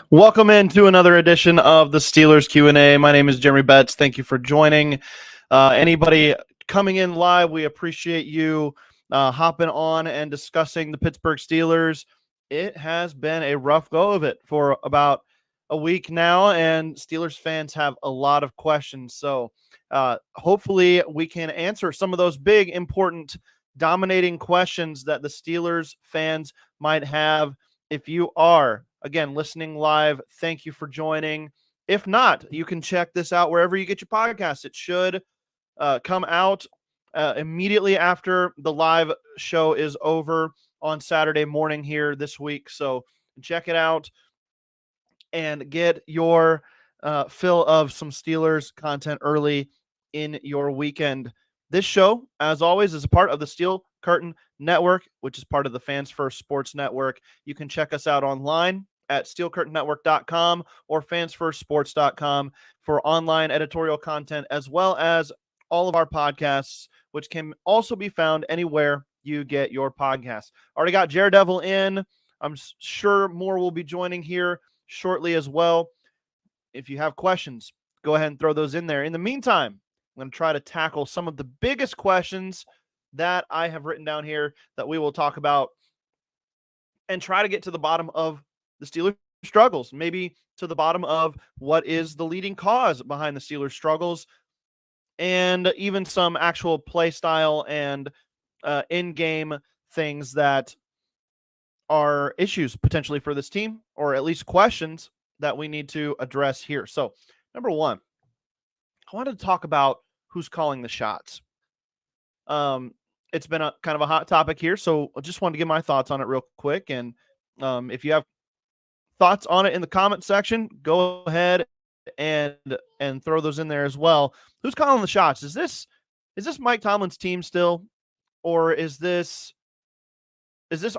Welcome into another edition of the Steelers Q&A. My name is Jeremy Betz. Thank you for joining. Anybody coming in live, we appreciate you hopping on and discussing the Pittsburgh Steelers. It has been a rough go of it for about a week now, and Steelers fans have a lot of questions. So hopefully we can answer some of those big, important, dominating questions that the Steelers fans might have. If you are, again, listening live, thank you for joining. If not, you can check this out wherever you get your podcasts. It should come out immediately after the live show is over on Saturday morning here this week. So check it out and get your fill of some Steelers content early in your weekend. This show, as always, is a part of the Steel Curtain Network, which is part of the Fans First Sports Network. You can check us out online at steelcurtainnetwork.com or fansfirstsports.com for online editorial content, as well as all of our podcasts, which can also be found anywhere you get your podcasts. Already got Jared Devil in. I'm sure more will be joining here shortly as well. If you have questions, go ahead and throw those in there. In the meantime, I'm going to try to tackle some of the biggest questions that I have written down here that we will talk about and try to get to the bottom of the Steelers struggles, maybe to the bottom of what is the leading cause behind the Steelers struggles, and even some actual play style and in-game things that are issues potentially for this team, or at least questions that we need to address here. So, number one, I wanted to talk about who's calling the shots. It's been a kind of a hot topic here, so I just wanted to get my thoughts on it real quick. And if you have thoughts on it in the comment section, go ahead and throw those in there as well. Who's calling the shots? Is this Mike Tomlin's team still, or is this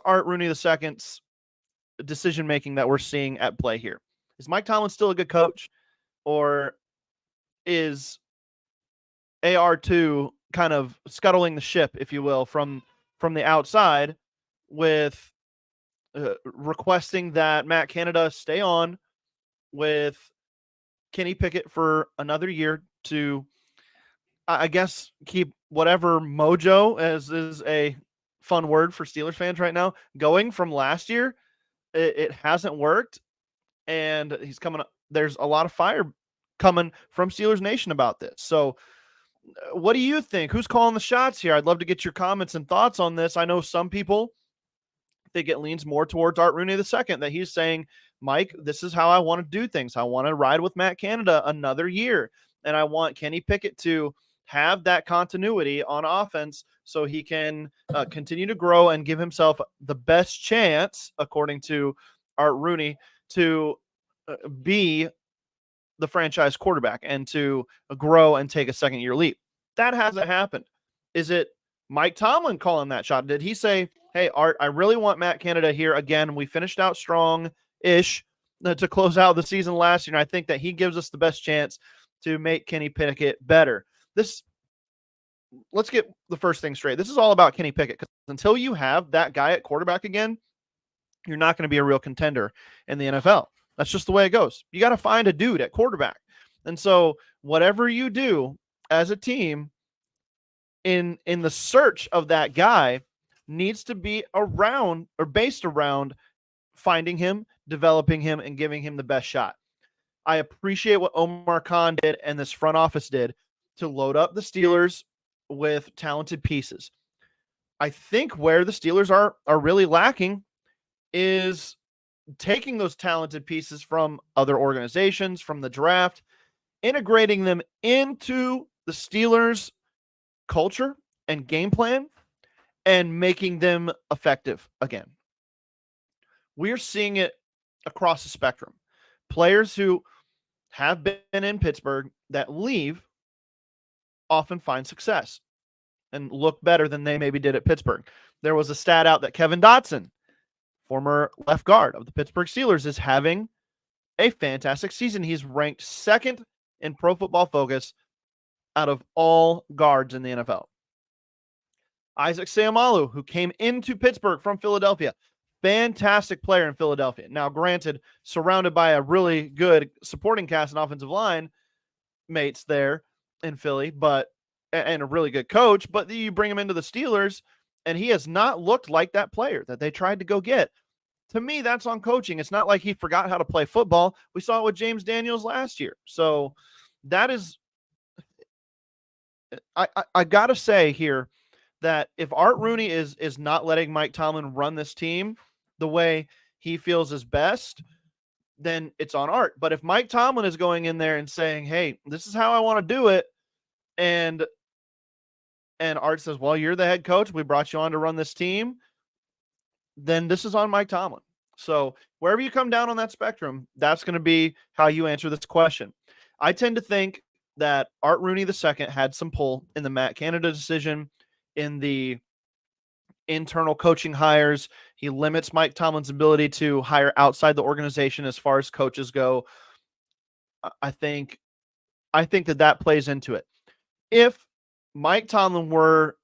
Art Rooney II's decision making that we're seeing at play here? Is Mike Tomlin still a good coach, or is AR2 kind of scuttling the ship, if you will, from the outside with requesting that Matt Canada stay on with Kenny Pickett for another year to, I guess, keep whatever mojo, as is a fun word for Steelers fans right now, going from last year? It hasn't worked, and he's coming up. There's a lot of fire coming from Steelers Nation about this. So what do you think? Who's calling the shots here? I'd love to get your comments and thoughts on this. I know some people think it leans more towards Art Rooney II, that he's saying, Mike, this is how I want to do things. I want to ride with Matt Canada another year, and I want Kenny Pickett to have that continuity on offense so he can continue to grow and give himself the best chance, according to Art Rooney, to be the franchise quarterback and to grow and take a second-year leap. That hasn't happened. Is it Mike Tomlin calling that shot? Did he say, hey, Art, I really want Matt Canada here again? We finished out strong-ish to close out the season last year, and I think that he gives us the best chance to make Kenny Pickett better. Let's get the first thing straight. This is all about Kenny Pickett, because until you have that guy at quarterback again, you're not going to be a real contender in the NFL. That's just the way it goes. You got to find a dude at quarterback. And so whatever you do as a team in the search of that guy needs to be around or based around finding him, developing him, and giving him the best shot. I appreciate what Omar Khan did and this front office did to load up the Steelers with talented pieces. I think where the Steelers are really lacking is taking those talented pieces from other organizations, from the draft, integrating them into the Steelers' culture and game plan, and making them effective again. We're seeing it across the spectrum. Players who have been in Pittsburgh that leave often find success and look better than they maybe did at Pittsburgh. There was a stat out that Kevin Dotson, former left guard of the Pittsburgh Steelers, is having a fantastic season. He's ranked second in Pro Football Focus out of all guards in the NFL. Isaac Seumalo, who came into Pittsburgh from Philadelphia, fantastic player in Philadelphia. Now, granted, surrounded by a really good supporting cast and offensive line mates there in Philly, but and a really good coach, but you bring him into the Steelers and he has not looked like that player that they tried to go get. To me, that's on coaching. It's not like he forgot how to play football. We saw it with James Daniels last year. So that is, I gotta say here that if Art Rooney is not letting Mike Tomlin run this team the way he feels is best, then it's on Art. But if Mike Tomlin is going in there and saying, "Hey, this is how I want to do it," and Art says, "Well, you're the head coach. We brought you on to run this team," then this is on Mike Tomlin. So wherever you come down on that spectrum, that's going to be how you answer this question. I tend to think that Art Rooney II had some pull in the Matt Canada decision, in the internal coaching hires. He limits Mike Tomlin's ability to hire outside the organization as far as coaches go. I think that plays into it. If Mike Tomlin were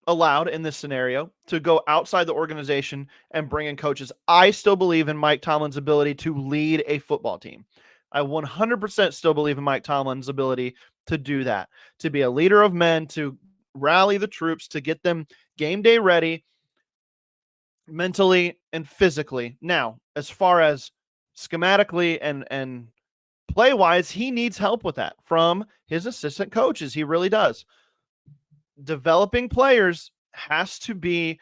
allowed in this scenario to go outside the organization and bring in coaches, I still believe in Mike Tomlin's ability to lead a football team. I 100% still believe in Mike Tomlin's ability to do that, to be a leader of men, to rally the troops, to get them game day ready mentally and physically. Now, as far as schematically and play wise, he needs help with that from his assistant coaches. He really does. Developing players has to be,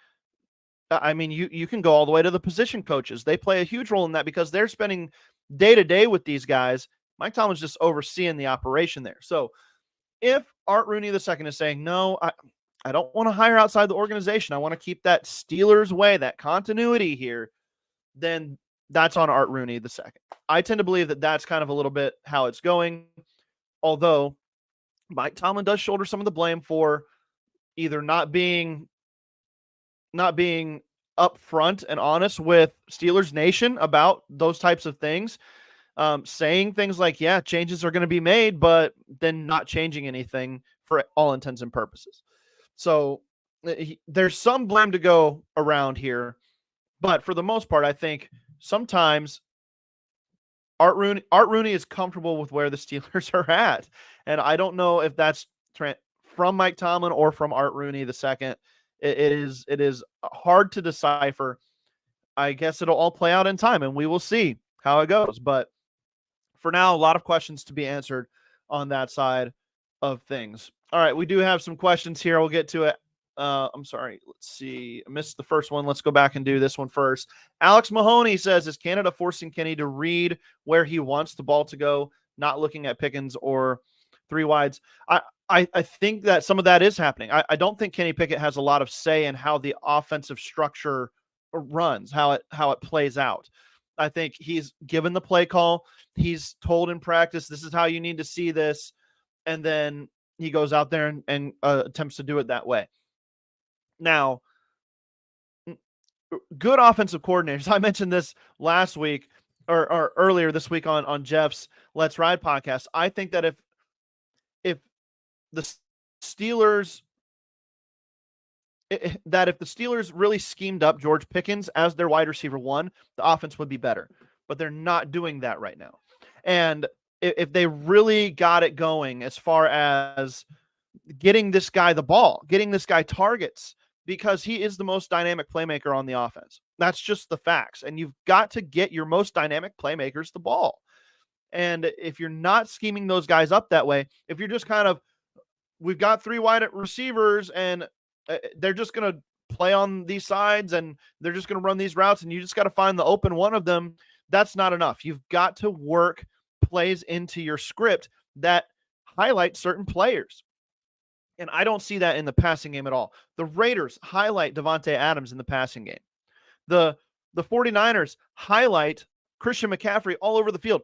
I mean, you can go all the way to the position coaches. They play a huge role in that because they're spending day to day with these guys. Mike Tomlin's just overseeing the operation there. So if Art Rooney II is saying, no, I don't want to hire outside the organization, I want to keep that Steelers way, that continuity here, then that's on Art Rooney II. I tend to believe that that's kind of a little bit how it's going, although Mike Tomlin does shoulder some of the blame for either not being upfront and honest with Steelers Nation about those types of things, saying things like, yeah, changes are going to be made, but then not changing anything for all intents and purposes. So there's some blame to go around here, but for the most part, I think sometimes Art Rooney is comfortable with where the Steelers are at, and I don't know if that's from Mike Tomlin or from Art Rooney II. It is hard to decipher. I guess it'll all play out in time, and we will see how it goes. But for now, a lot of questions to be answered on that side of things. All right, we do have some questions here. We'll get to it. I'm sorry. Let's see. I missed the first one. Let's go back and do this one first. Alex Mahoney says, is Canada forcing Kenny to read where he wants the ball to go, not looking at Pickens or three wides? I think that some of that is happening. I don't think Kenny Pickett has a lot of say in how the offensive structure runs, how it plays out. I think he's given the play call. He's told in practice, this is how you need to see this. And then he goes out there and attempts to do it that way. Now, good offensive coordinators. I mentioned this last week or earlier this week on Jeff's Let's Ride podcast. I think that if the Steelers really schemed up George Pickens as their wide receiver one, the offense would be better. But they're not doing that right now. And if they really got it going as far as getting this guy the ball, getting this guy targets, because he is the most dynamic playmaker on the offense. That's just the facts. And you've got to get your most dynamic playmakers the ball. And if you're not scheming those guys up that way, if you're just kind of, we've got three wide receivers and they're just going to play on these sides and they're just going to run these routes and you just got to find the open one of them, that's not enough. You've got to work plays into your script that highlight certain players. And I don't see that in the passing game at all. The Raiders highlight Devontae Adams in the passing game. The 49ers highlight Christian McCaffrey all over the field.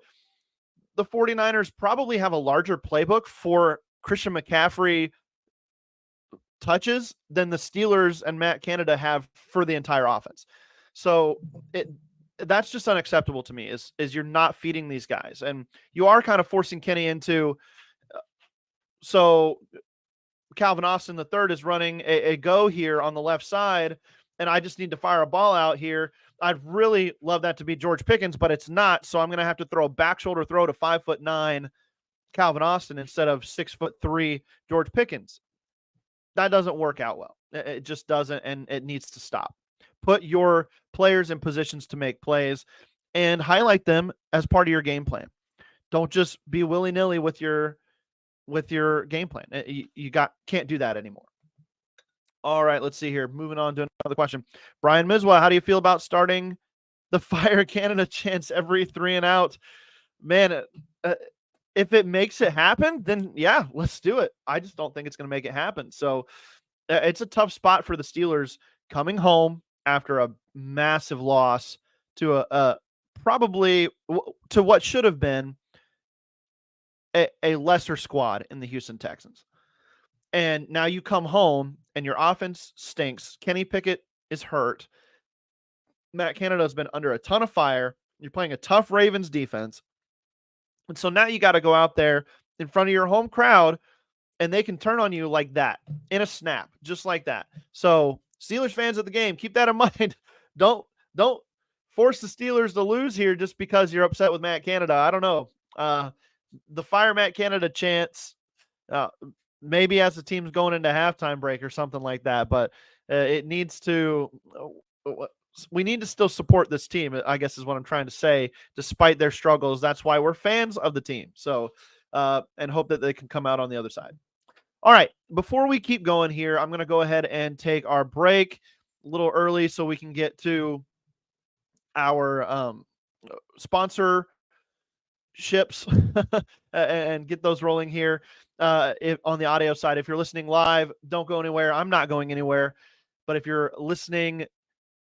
The 49ers probably have a larger playbook for Christian McCaffrey touches than the Steelers and Matt Canada have for the entire offense. So that's just unacceptable to me is you're not feeding these guys. And you are kind of forcing Kenny into so Calvin Austin III is running a go here on the left side, and I just need to fire a ball out here. I'd really love that to be George Pickens, but it's not. So I'm going to have to throw a back shoulder throw to 5'9" Calvin Austin instead of 6'3" George Pickens. That doesn't work out well. It just doesn't, and it needs to stop. Put your players in positions to make plays and highlight them as part of your game plan. Don't just be willy-nilly with your game plan. You can't do that anymore. All right, let's see here. Moving on to another question. Brian Miswa, how do you feel about starting the Fire Canada chants every 3 and out? Man, if it makes it happen, then yeah, let's do it. I just don't think it's going to make it happen. So it's a tough spot for the Steelers coming home after a massive loss to a probably to what should have been a lesser squad in the Houston Texans. And now you come home and your offense stinks. Kenny Pickett is hurt. Matt Canada has been under a ton of fire. You're playing a tough Ravens defense. And so now you got to go out there in front of your home crowd, and they can turn on you like that in a snap, just like that. So Steelers fans at the game, keep that in mind. Don't force the Steelers to lose here just because you're upset with Matt Canada. I don't know. The Fire Matt Canada chants, maybe as the team's going into halftime break or something like that, but it needs to we need to still support this team, I guess is what I'm trying to say, despite their struggles. That's why we're fans of the team. So and hope that they can come out on the other side. All right, before we keep going here, I'm going to go ahead and take our break a little early so we can get to our sponsorships and get those rolling here. On the audio side, if you're listening live, don't go anywhere. I'm not going anywhere. But if you're listening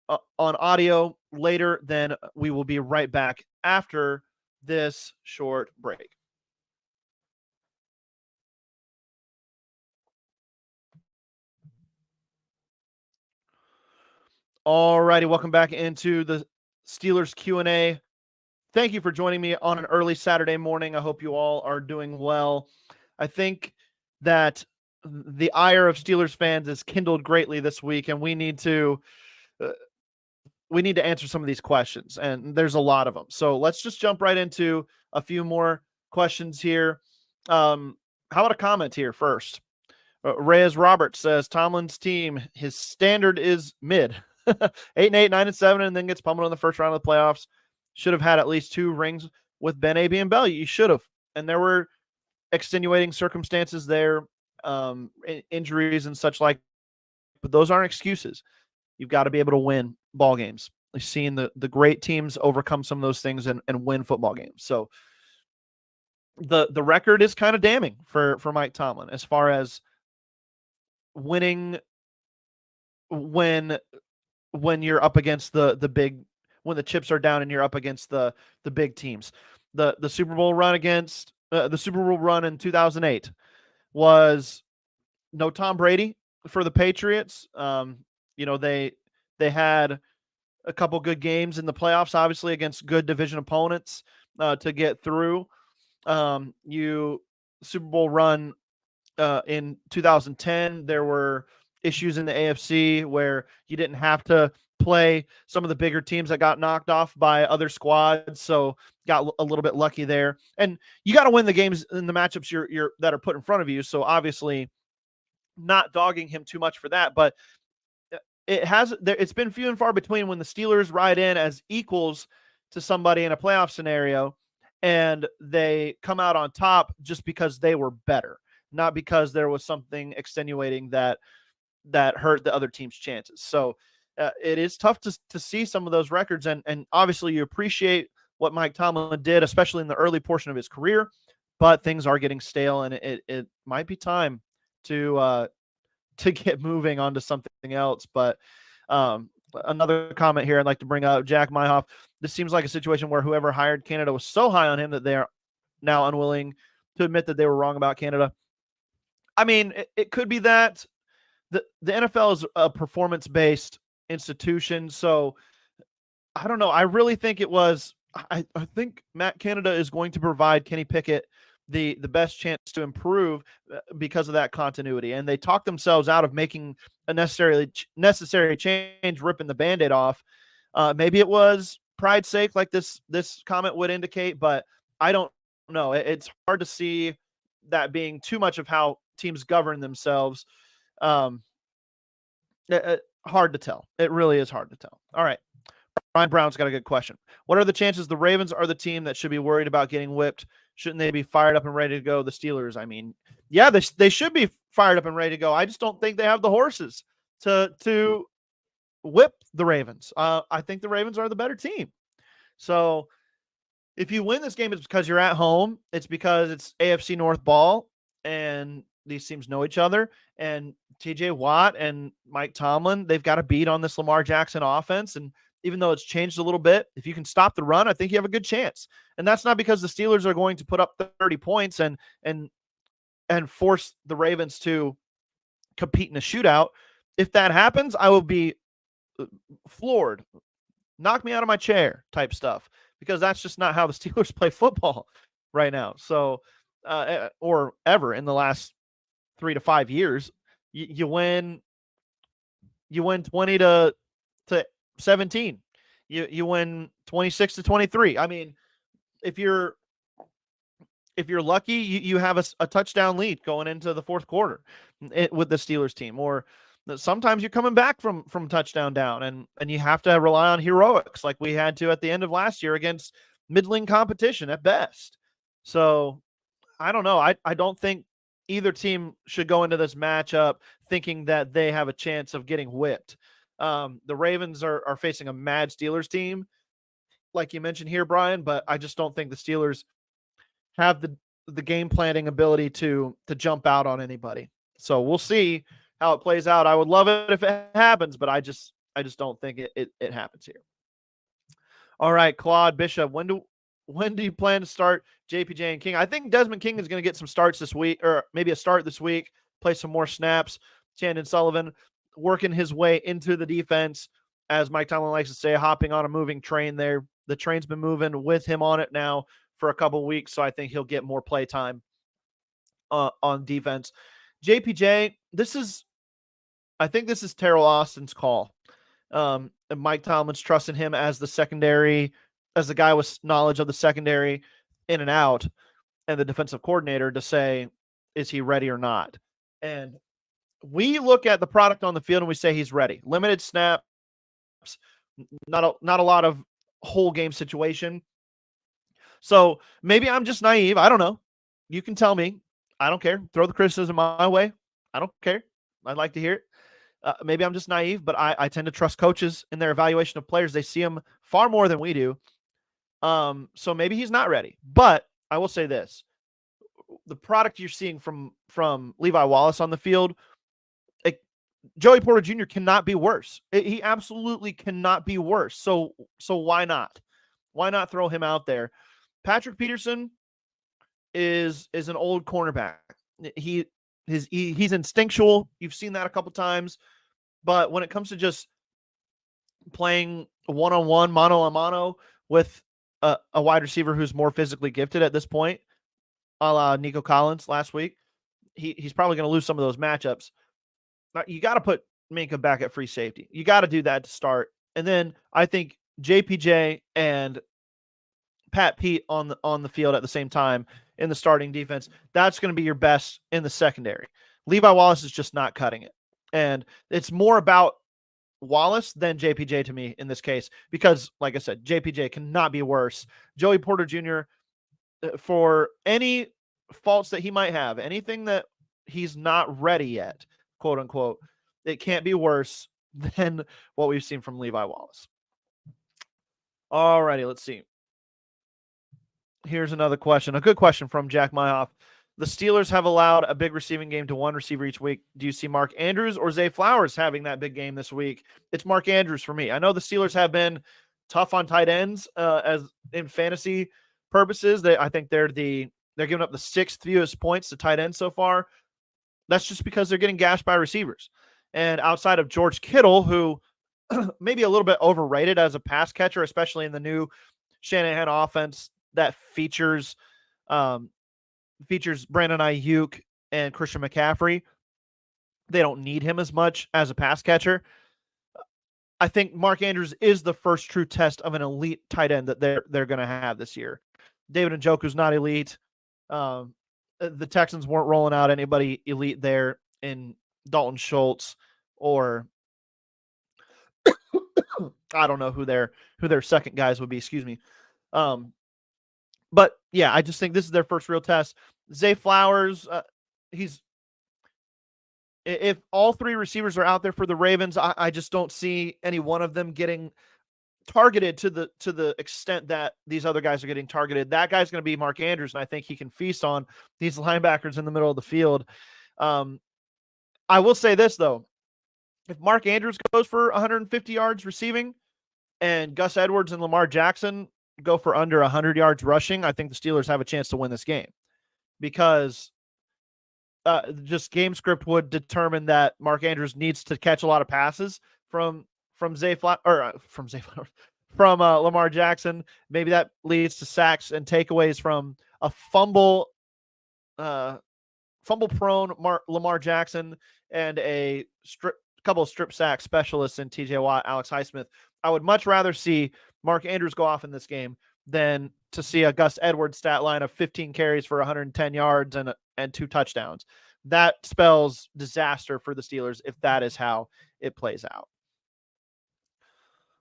on audio later, then we will be right back after this short break. All righty, welcome back into the Steelers Q&A. Thank you for joining me on an early Saturday morning. I hope you all are doing well. I think that the ire of Steelers fans is kindled greatly this week, and we need to answer some of these questions, and there's a lot of them. So let's just jump right into a few more questions here. How about a comment here first? Reyes Roberts says Tomlin's team, his standard is mid. 8-8, 9-7, and then gets pummeled in the first round of the playoffs. Should have had at least 2 rings with Ben, A.B., and Bell. You should have. And there were extenuating circumstances there, injuries and such like. But those aren't excuses. You've got to be able to win ball games. We've seen the great teams overcome some of those things and win football games. So the record is kind of damning for Mike Tomlin as far as winning when you're up against the big, when the chips are down and you're up against the big teams. The Super Bowl run against the Super Bowl run in 2008 was no Tom Brady for the Patriots. They had a couple good games in the playoffs, obviously against good division opponents to get through. Super Bowl run in 2010, there were issues in the AFC where you didn't have to play some of the bigger teams that got knocked off by other squads, so got a little bit lucky there. And you got to win the games in the matchups you're that are put in front of you. So obviously, not dogging him too much for that, but it's been few and far between when the Steelers ride in as equals to somebody in a playoff scenario and they come out on top just because they were better, not because there was something extenuating that hurt the other team's chances. So it is tough to see some of those records. And obviously you appreciate what Mike Tomlin did, especially in the early portion of his career, but things are getting stale and it might be time to get moving on to something else. But another comment here I'd like to bring up, Jack Myhoff. This seems like a situation where whoever hired Canada was so high on him that they are now unwilling to admit that they were wrong about Canada. I mean, it could be that. The NFL is a performance-based institution, so I don't know. I really think it was – I think Matt Canada is going to provide Kenny Pickett the best chance to improve because of that continuity. And they talked themselves out of making a necessary change, ripping the Band-Aid off. Maybe it was pride's sake, like this comment would indicate, but I don't know. It's hard to see that being too much of how teams govern themselves. Um, Hard to tell. It really is hard to tell. All right. Ryan Brown's got a good question. What are the chances the Ravens are the team that should be worried about getting whipped? Shouldn't they be fired up and ready to go? The Steelers, I mean, yeah, they should be fired up and ready to go. I just don't think they have the horses to whip the Ravens. I think the Ravens are the better team. So if you win this game, it's because you're at home. It's because it's AFC North ball, and these teams know each other. And TJ Watt and Mike Tomlin, they've got a beat on this Lamar Jackson offense. And even though it's changed a little bit, if you can stop the run, I think you have a good chance. And that's not because the Steelers are going to put up 30 points and force the Ravens to compete in a shootout. If that happens, I will be floored, knock me out of my chair type stuff, because that's just not how the Steelers play football right now. So, or ever in the last 3 to 5 years, you win 20 to 17. You win 26 to 23. I mean, if you're lucky, you have a touchdown lead going into the fourth quarter with the Steelers team, or sometimes you're coming back from touchdown down, and you have to rely on heroics like we had to at the end of last year against middling competition at best. So I don't know. I don't think either team should go into this matchup thinking that they have a chance of getting whipped. The Ravens are facing a mad Steelers team, like you mentioned here, Brian, but I just don't think the Steelers have the game planning ability to jump out on anybody. So we'll see how it plays out. I would love it if it happens, but I just don't think it happens here. All right, Claude Bishop, when do you plan to start JPJ and King? I think Desmond King is going to get some starts this week, or maybe a start this week, play some more snaps. Chandon Sullivan working his way into the defense, as Mike Tomlin likes to say, hopping on a moving train there. The train's been moving with him on it now for a couple weeks, so I think he'll get more play time on defense. JPJ, I think this is Terrell Austin's call. And Mike Tomlin's trusting him as the secondary, as the guy with knowledge of the secondary in and out, and the defensive coordinator to say, is he ready or not? And we look at the product on the field and we say he's ready. Limited snaps, not a lot of whole game situation. So maybe I'm just naive. I don't know. You can tell me. I don't care. Throw the criticism my way. I don't care. I'd like to hear it. Maybe I'm just naive, but I tend to trust coaches in their evaluation of players. They see them far more than we do. So maybe he's not ready. But I will say this. The product you're seeing from Levi Wallace on the field, Joey Porter Jr. cannot be worse. He absolutely cannot be worse. So why not? Why not throw him out there? Patrick Peterson is an old cornerback. He's instinctual. You've seen that a couple times. But when it comes to just playing one-on-one, mano-a-mano with a wide receiver who's more physically gifted at this point, a la Nico Collins last week, he's probably going to lose some of those matchups. You got to put Minkah back at free safety. You got to do that to start. And then I think JPJ and Pat Pete on the field at the same time in the starting defense, that's going to be your best in the secondary. Levi Wallace is just not cutting it. And it's more about Wallace than JPJ to me in this case, because like I said, JPJ cannot be worse. Joey Porter Jr., for any faults that he might have, anything that he's not ready yet, quote unquote, it can't be worse than what we've seen from Levi Wallace. All righty, let's see. Here's another question. A good question from Jack Myhoff. The Steelers have allowed a big receiving game to one receiver each week. Do you see Mark Andrews or Zay Flowers having that big game this week? It's Mark Andrews for me. I know the Steelers have been tough on tight ends as in fantasy purposes. I think they're giving up the sixth fewest points to tight ends so far. That's just because they're getting gashed by receivers. And outside of George Kittle, who maybe a little bit overrated as a pass catcher, especially in the new Shanahan offense that features features Brandon Ayuk and Christian McCaffrey. They don't need him as much as a pass catcher. I think Mark Andrews is the first true test of an elite tight end that they're going to have this year. David Njoku's not elite. The Texans weren't rolling out anybody elite there in Dalton Schultz, or I don't know who their second guys would be. Excuse me. But yeah, I just think this is their first real test. Zay Flowers, if all three receivers are out there for the Ravens, I just don't see any one of them getting targeted to the extent that these other guys are getting targeted. That guy's going to be Mark Andrews, and I think he can feast on these linebackers in the middle of the field. I will say this, though. If Mark Andrews goes for 150 yards receiving and Gus Edwards and Lamar Jackson go for under 100 yards rushing, I think the Steelers have a chance to win this game, because just game script would determine that Mark Andrews needs to catch a lot of passes from Lamar Jackson. Maybe that leads to sacks and takeaways from a fumble prone Lamar Jackson and a couple of strip sack specialists in TJ Watt, Alex Highsmith. I would much rather see Mark Andrews go off in this game than to see a Gus Edwards stat line of 15 carries for 110 yards and 2 touchdowns. That spells disaster for the Steelers if that is how it plays out.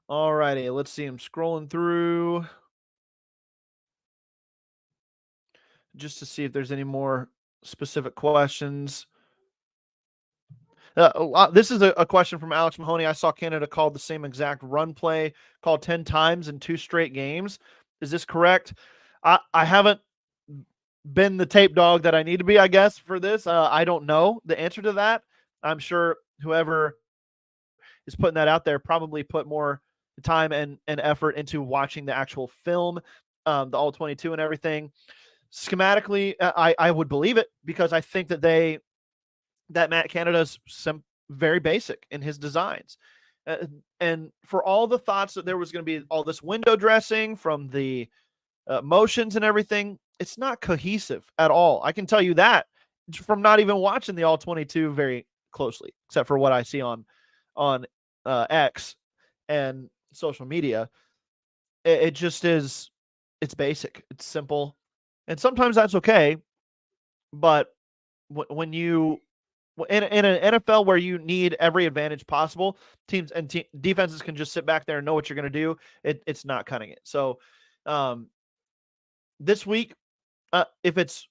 All righty, let's see. I'm scrolling through just to see if there's any more specific questions. This is a question from Alex Mahoney. I saw Canada called the same exact run play called 10 times in 2 straight games. Is this correct? I haven't been the tape dog that I need to be, I guess, for this. I don't know the answer to that. I'm sure whoever is putting that out there probably put more time and effort into watching the actual film, the all 22 and everything. Schematically, I would believe it, because I think that Matt Canada's very basic in his designs. And for all the thoughts that there was going to be all this window dressing from the motions and everything, it's not cohesive at all. I can tell you that from not even watching the all 22 very closely, except for what I see on X and social media. It just is, it's basic, it's simple. And sometimes that's okay. But when you, in an NFL where you need every advantage possible, teams and defenses can just sit back there and know what you're going to do. It's not cutting it. So this week, if it's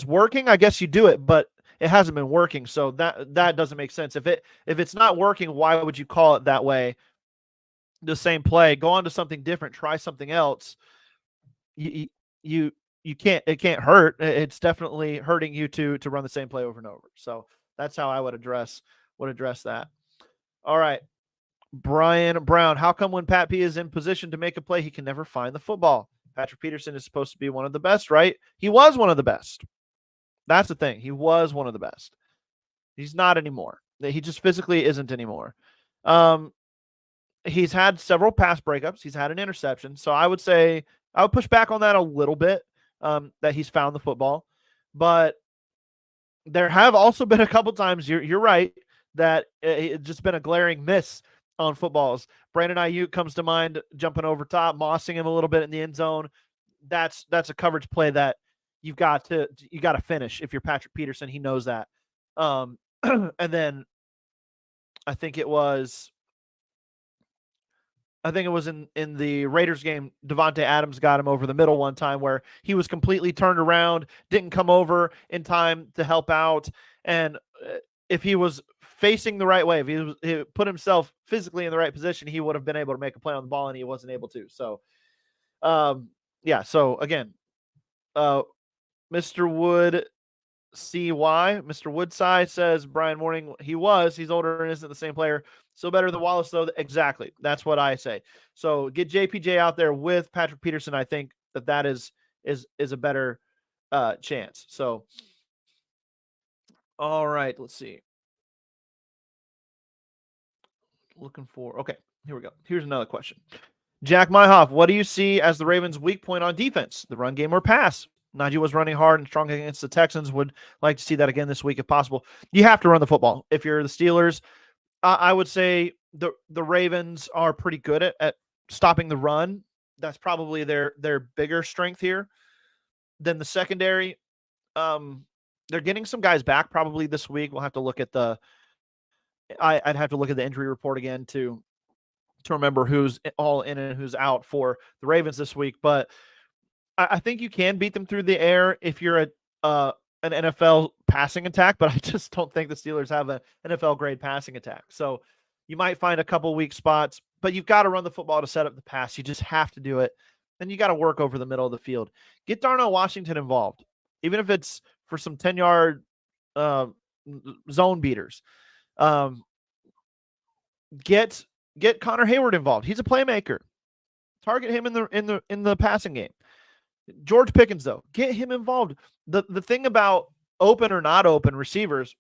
working, I guess you do it, but it hasn't been working. So that doesn't make sense. If it's not working, why would you call it that way? The same play, go on to something different, try something else. You can't, it can't hurt. It's definitely hurting you to run the same play over and over. So that's how I would address that. All right. Brian Brown, how come when Pat P is in position to make a play, he can never find the football? Patrick Peterson is supposed to be one of the best, right? He was one of the best. That's the thing. He was one of the best. He's not anymore. He just physically isn't anymore. He's had several pass breakups. He's had an interception. So I would say I would push back on that a little bit, that he's found the football. But there have also been a couple times, you're right, that it's just been a glaring miss on footballs. Brandon Ayuk comes to mind, jumping over top, mossing him a little bit in the end zone. That's a coverage play that you got to finish. If you're Patrick Peterson, he knows that. And then I think it was in the Raiders game, Devontae Adams got him over the middle one time where he was completely turned around, didn't come over in time to help out. And if he was facing the right way, if he put himself physically in the right position, he would have been able to make a play on the ball, and he wasn't able to. So, yeah. So again, Mr. Wood Mr. Woodside says, Brian Morning, he's older and isn't the same player. Still better than Wallace, though. Exactly. That's what I say. So get JPJ out there with Patrick Peterson. I think that is a better chance. So, all right, let's see. Okay, here we go. Here's another question. Jack Myhoff, what do you see as the Ravens' weak point on defense? The run game or pass? Najee was running hard and strong against the Texans. Would like to see that again this week if possible. You have to run the football. If you're the Steelers, I would say the Ravens are pretty good at stopping the run. That's probably their bigger strength here than the secondary. They're getting some guys back probably this week. We'll have to look at I'd have to look at the injury report again to remember who's all in and who's out for the Ravens this week. But I think you can beat them through the air if you're an NFL passing attack, but I just don't think the Steelers have an NFL grade passing attack. So you might find a couple weak spots, but you've got to run the football to set up the pass. You just have to do it. Then you got to work over the middle of the field. Get Darnell Washington involved, even if it's for some 10-yard zone beaters. Get Connor Hayward involved. He's a playmaker. Target him in the passing game. George Pickens, though, get him involved. The thing about open or not open receivers,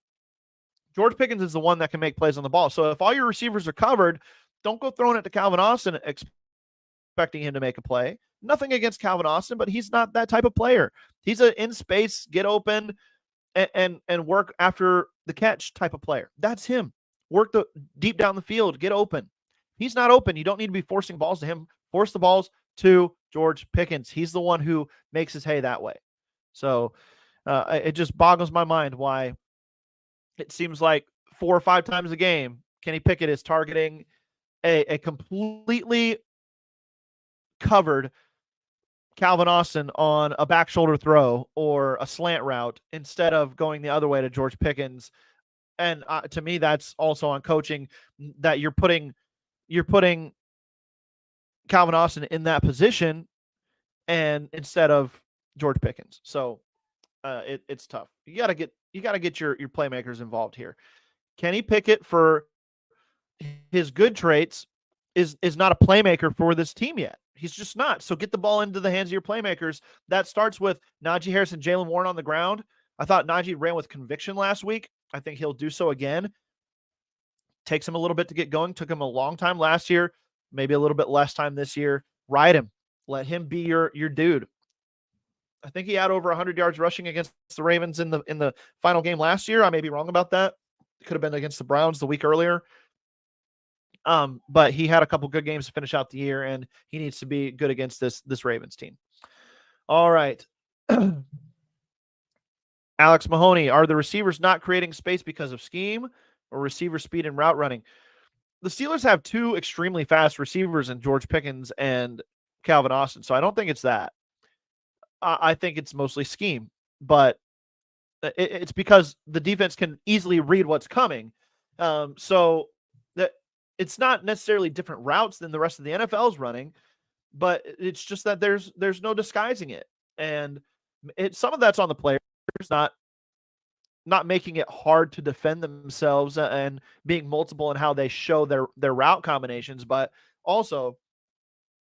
George Pickens is the one that can make plays on the ball. So if all your receivers are covered, don't go throwing it to Calvin Austin expecting him to make a play. Nothing against Calvin Austin, but he's not that type of player. He's an in space, get open, and work after the catch type of player. That's him. Work the deep down the field, get open. He's not open. You don't need to be forcing balls to him. Force the balls to George Pickens. He's the one who makes his hay that way. So it just boggles my mind why it seems like 4 or 5 times a game, Kenny Pickett is targeting a completely covered Calvin Austin on a back shoulder throw or a slant route instead of going the other way to George Pickens. And to me, that's also on coaching, that you're putting Calvin Austin in that position and instead of George Pickens. So it's tough. You got to get your playmakers involved here. Kenny Pickett, for his good traits, is not a playmaker for this team yet. He's just not. So get the ball into the hands of your playmakers. That starts with Najee Harris and Jaylen Warren on the ground. I thought Najee ran with conviction last week. I think he'll do so again. Takes him a little bit to get going. Took him a long time last year, maybe a little bit less time this year. Ride him. Let him be your dude. I think he had over 100 yards rushing against the Ravens in the final game last year. I may be wrong about that. It could have been against the Browns the week earlier. But he had a couple good games to finish out the year, and he needs to be good against this Ravens team. All right. Alex Mahoney, are the receivers not creating space because of scheme or receiver speed and route running? The Steelers have 2 extremely fast receivers in George Pickens and Calvin Austin, so I don't think it's that. I think it's mostly scheme, but it's because the defense can easily read what's coming. So that it's not necessarily different routes than the rest of the NFL is running, but it's just that there's no disguising it. And some of that's on the players, not making it hard to defend themselves and being multiple in how they show their route combinations, but also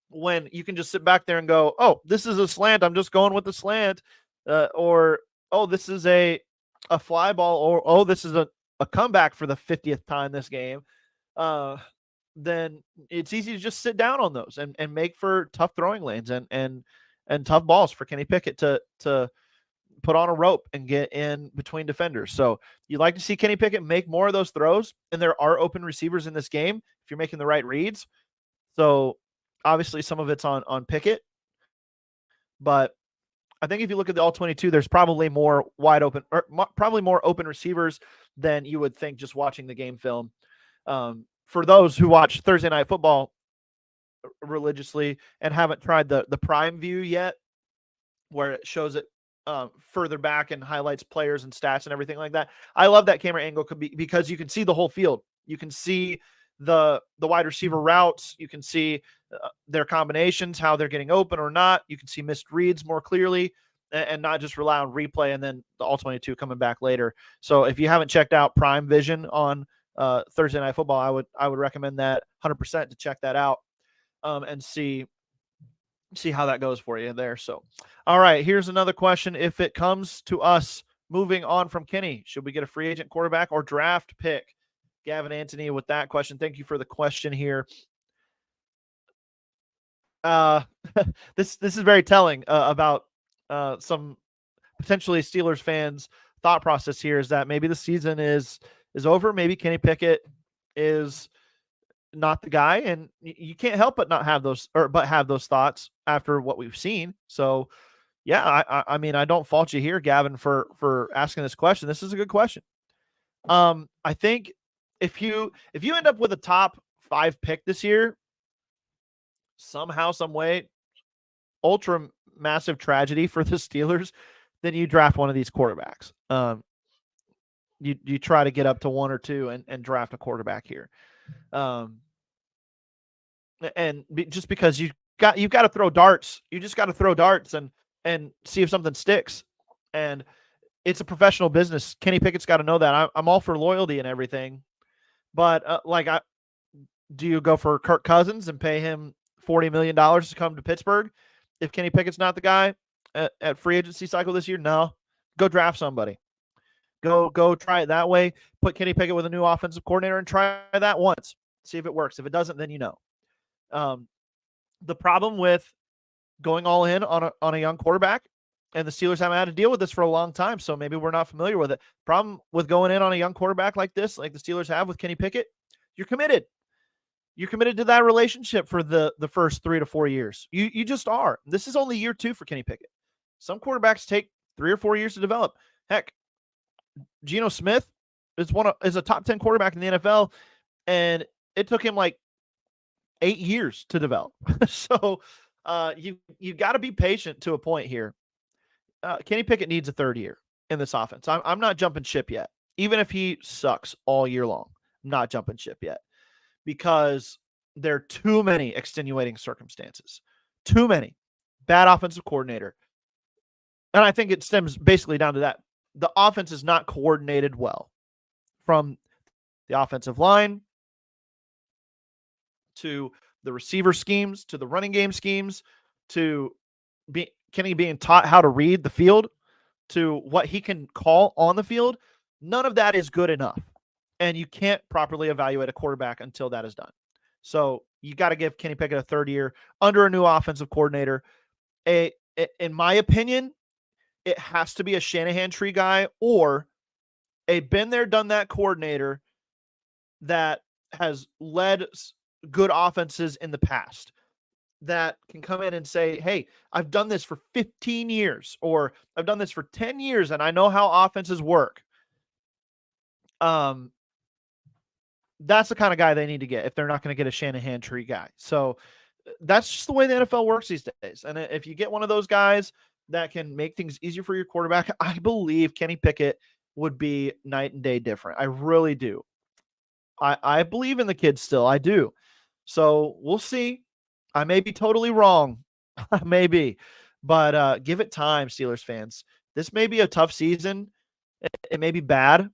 when you can just sit back there and go, oh, this is a slant, I'm just going with the slant, or oh, this is a fly ball, or oh, this is a comeback for the 50th time this game, then it's easy to just sit down on those and make for tough throwing lanes and tough balls for Kenny Pickett to put on a rope and get in between defenders. So you'd like to see Kenny Pickett make more of those throws, and there are open receivers in this game if you're making the right reads. So obviously some of it's on Pickett, but I think if you look at the all 22, there's probably more wide open, or probably more open receivers than you would think just watching the game film. For those who watch Thursday Night Football religiously and haven't tried the Prime View yet, where it shows it further back and highlights players and stats and everything like that. I love that camera angle because you can see the whole field. You can see the wide receiver routes. You can see their combinations, how they're getting open or not. You can see missed reads more clearly and not just rely on replay and then the all 22 coming back later. So if you haven't checked out Prime Vision on Thursday Night Football, I would recommend that 100% to check that out and see how that goes for you there. So, all right, here's another question. If it comes to us moving on from Kenny, should we get a free agent quarterback or draft pick? Gavin Anthony with that question. Thank you for the question here. This is very telling about some potentially Steelers fans' thought process here is that maybe the season is over. Maybe Kenny Pickett is not the guy, and you can't help but not have those, or but have those thoughts after what we've seen. So, yeah, I mean, I don't fault you here, Gavin, for asking this question. This is a good question. I think if you end up with a top 5 pick this year, somehow, some way, ultra massive tragedy for the Steelers, then you draft one of these quarterbacks. You try to get up to 1 or 2 and draft a quarterback here. Just because you've got to throw darts. You just got to throw darts and see if something sticks. And it's a professional business. Kenny Pickett's got to know that. I'm all for loyalty and everything, but do you go for Kirk Cousins and pay him $40 million to come to Pittsburgh if Kenny Pickett's not the guy at free agency cycle this year? No. Go draft somebody. Go try it that way. Put Kenny Pickett with a new offensive coordinator and try that once. See if it works. If it doesn't, then you know. The problem with going all in on a young quarterback, and the Steelers haven't had to deal with this for a long time, so maybe we're not familiar with it. Problem with going in on a young quarterback like this, like the Steelers have with Kenny Pickett, you're committed. You're committed to that relationship for the first 3 to 4 years. You just are. This is only year 2 for Kenny Pickett. Some quarterbacks take 3 or 4 years to develop. Heck, Geno Smith is a top 10 quarterback in the NFL, and it took him like 8 years to develop. So you got to be patient to a point here. Kenny Pickett needs a 3rd year in this offense. I'm not jumping ship yet. Even if he sucks all year long, I'm not jumping ship yet, because there are too many extenuating circumstances. Too many. Bad offensive coordinator. And I think it stems basically down to that. The offense is not coordinated well, from the offensive line to the receiver schemes, to the running game schemes, to Kenny being taught how to read the field, to what he can call on the field. None of that is good enough. And you can't properly evaluate a quarterback until that is done. So you got to give Kenny Pickett a 3rd year under a new offensive coordinator. In my opinion, it has to be a Shanahan tree guy or a been there, done that coordinator that has led good offenses in the past, that can come in and say, hey, I've done this for 15 years, or I've done this for 10 years, and I know how offenses work. That's the kind of guy they need to get if they're not going to get a Shanahan tree guy. So that's just the way the NFL works these days. And if you get one of those guys that can make things easier for your quarterback, I believe Kenny Pickett would be night and day different. I really do. I believe in the kid still. I do. So we'll see. I may be totally wrong. I may be. But give it time, Steelers fans. This may be a tough season. It may be bad.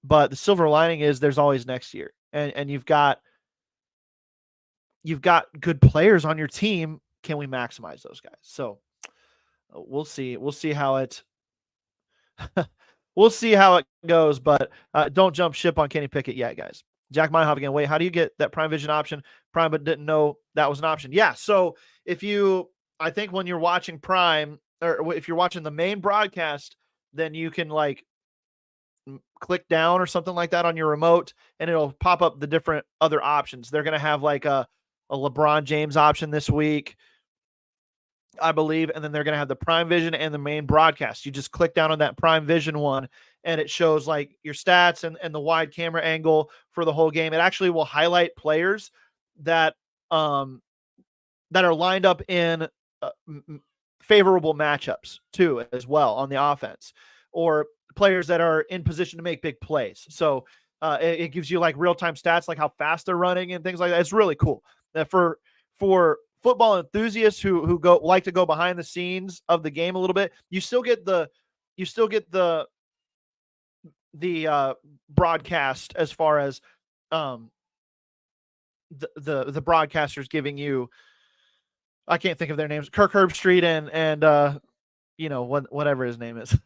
But the silver lining is there's always next year. And you've got good players on your team. Can we maximize those guys? So we'll see. We'll see how it goes. But don't jump ship on Kenny Pickett yet, guys. Jack Meinhof again. Wait, how do you get that Prime Vision option? Prime, but didn't know that was an option. Yeah. So I think when you're watching Prime, or if you're watching the main broadcast, then you can like click down or something like that on your remote, and it'll pop up the different other options. They're going to have like a LeBron James option this week, I believe. And then they're going to have the Prime Vision and the main broadcast. You just click down on that Prime Vision one, and it shows like your stats and the wide camera angle for the whole game. It actually will highlight players that are lined up in favorable matchups too, as well, on the offense, or players that are in position to make big plays. So it gives you like real-time stats, like how fast they're running and things like that. It's really cool. For football enthusiasts who like to go behind the scenes of the game a little bit, you still get the broadcast, as far as the broadcasters giving you, I can't think of their names, Kirk Herbstreit and whatever his name is.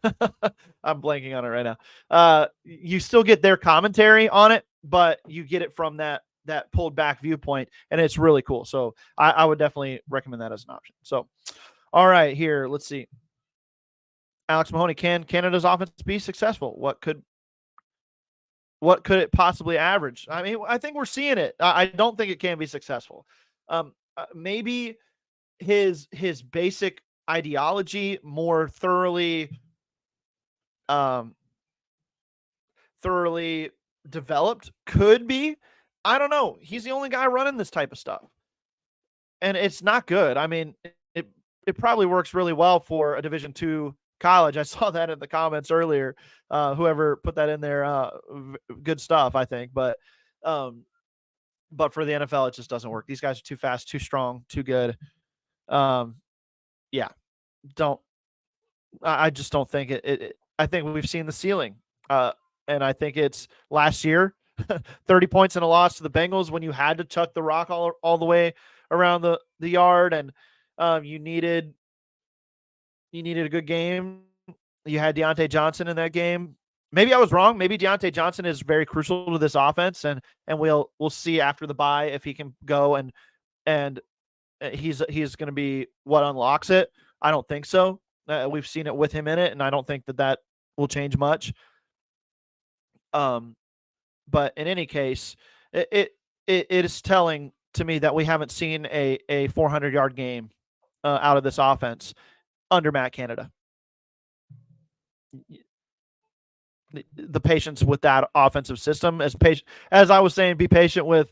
I'm blanking on it right now. You still get their commentary on it, but you get it from that pulled back viewpoint, and it's really cool. So I would definitely recommend that as an option. So, all right, here, let's see. Alex Mahoney, can Canada's offense be successful? What could it possibly average? I mean, I think we're seeing it. I don't think it can be successful. Maybe his basic ideology more um, thoroughly developed could be. I don't know. He's the only guy running this type of stuff, and it's not good. I mean, it it probably works really well for a Division II college. I saw that in the comments earlier. Whoever put that in there, good stuff, I think. Um, but for the NFL, it just doesn't work. These guys are too fast, too strong, too good. Um, yeah, don't. I just don't think I think we've seen the ceiling, and I think it's last year, 30 points in a loss to the Bengals when you had to chuck the rock all the way around the yard, and you needed a good game. You had Deontay Johnson in that game. Maybe I was wrong. Maybe Deontay Johnson is very crucial to this offense, and we'll see after the bye if he can go and he's going to be what unlocks it. I don't think so. We've seen it with him in it, and I don't think that will change much. But in any case, it is telling to me that we haven't seen a 400-yard game out of this offense under Matt Canada. The patience with that offensive system, as I was saying, be patient with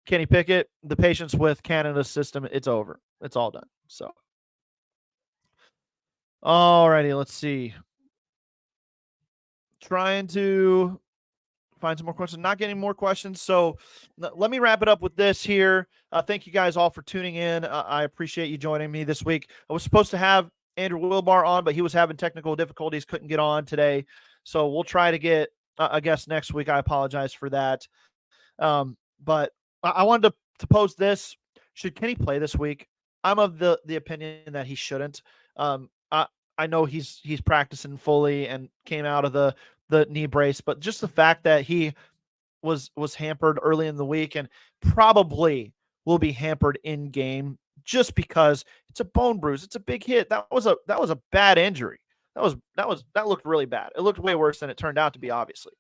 Kenny Pickett. The patience with Canada's system, it's over. It's all done. So, alrighty, let's see. Trying to find some more questions. Not getting more questions. So let me wrap it up with this here. Thank you guys all for tuning in. I appreciate you joining me this week. I was supposed to have Andrew Wilbar on, but he was having technical difficulties, couldn't get on today. So we'll try to get a guest next week. I apologize for that. But I wanted to pose this. Should Kenny play this week? I'm of the opinion that he shouldn't. I know he's practicing fully and came out of the knee brace, but just the fact that he was hampered early in the week and probably will be hampered in game just because it's a bone bruise. It's a big hit. That was a bad injury. That looked really bad. It looked way worse than it turned out to be, obviously.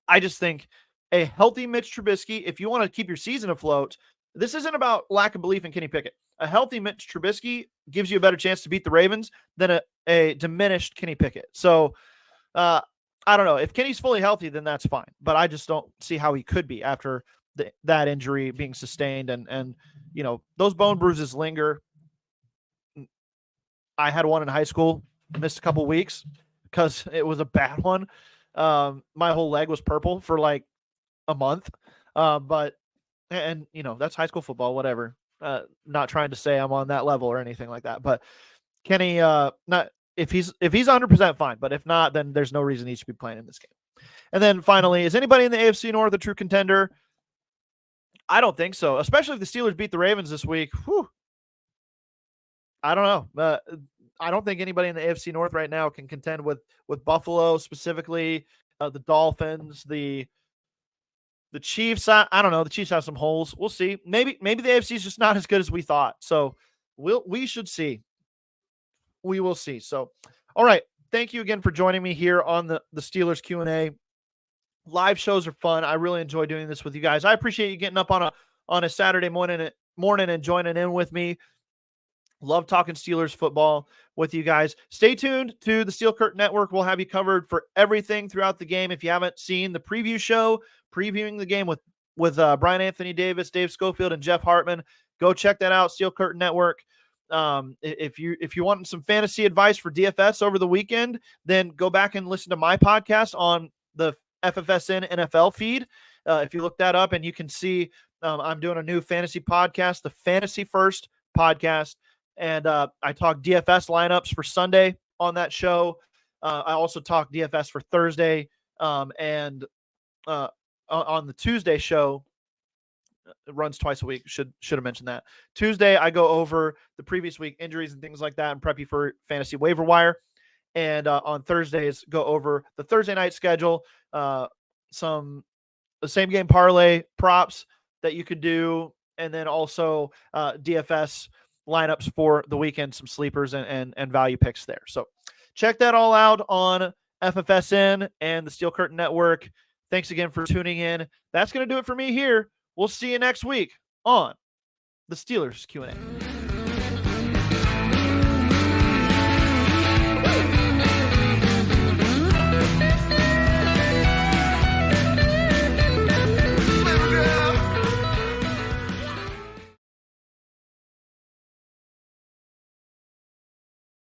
I just think a healthy Mitch Trubisky, if you want to keep your season afloat, this isn't about lack of belief in Kenny Pickett. A healthy Mitch Trubisky gives you a better chance to beat the Ravens than a diminished Kenny Pickett. So I don't know. If Kenny's fully healthy, then that's fine. But I just don't see how he could be after that injury being sustained. And those bone bruises linger. I had one in high school, missed a couple weeks because it was a bad one. My whole leg was purple for like a month. But that's high school football, whatever. Not trying to say I'm on that level or anything like that. But Kenny, not if he's 100% fine, but if not, then there's no reason he should be playing in this game. And then finally, is anybody in the AFC North a true contender? I don't think so, especially if the Steelers beat the Ravens this week. Whew. I don't know. I don't think anybody in the AFC North right now can contend with Buffalo, specifically the Dolphins, the Chiefs. I don't know. The Chiefs have some holes. We'll see. Maybe the AFC is just not as good as we thought. So we should see. We will see. So, all right. Thank you again for joining me here on the Steelers Q&A. Live shows are fun. I really enjoy doing this with you guys. I appreciate you getting up on a Saturday morning and joining in with me. Love talking Steelers football with you guys. Stay tuned to the Steel Curtain Network. We'll have you covered for everything throughout the game. If you haven't seen the preview show, previewing the game with Brian Anthony Davis, Dave Schofield, and Jeff Hartman, go check that out. Steel Curtain Network. If you want some fantasy advice for DFS over the weekend, then go back and listen to my podcast on the FFSN NFL feed. If you look that up, and you can see I'm doing a new fantasy podcast, the Fantasy First podcast. And I talk DFS lineups for Sunday on that show. I also talk DFS for Thursday. And on the Tuesday show, it runs twice a week. Should have mentioned that. Tuesday, I go over the previous week injuries and things like that and prep you for fantasy waiver wire. And on Thursdays, go over the Thursday night schedule, the same game parlay props that you could do, and then also DFS lineups for the weekend, some sleepers and value picks there. So check that all out on FFSN and the Steel Curtain Network. Thanks again for tuning in. That's going to do it for me here. We'll see you next week on the Steelers Q&A.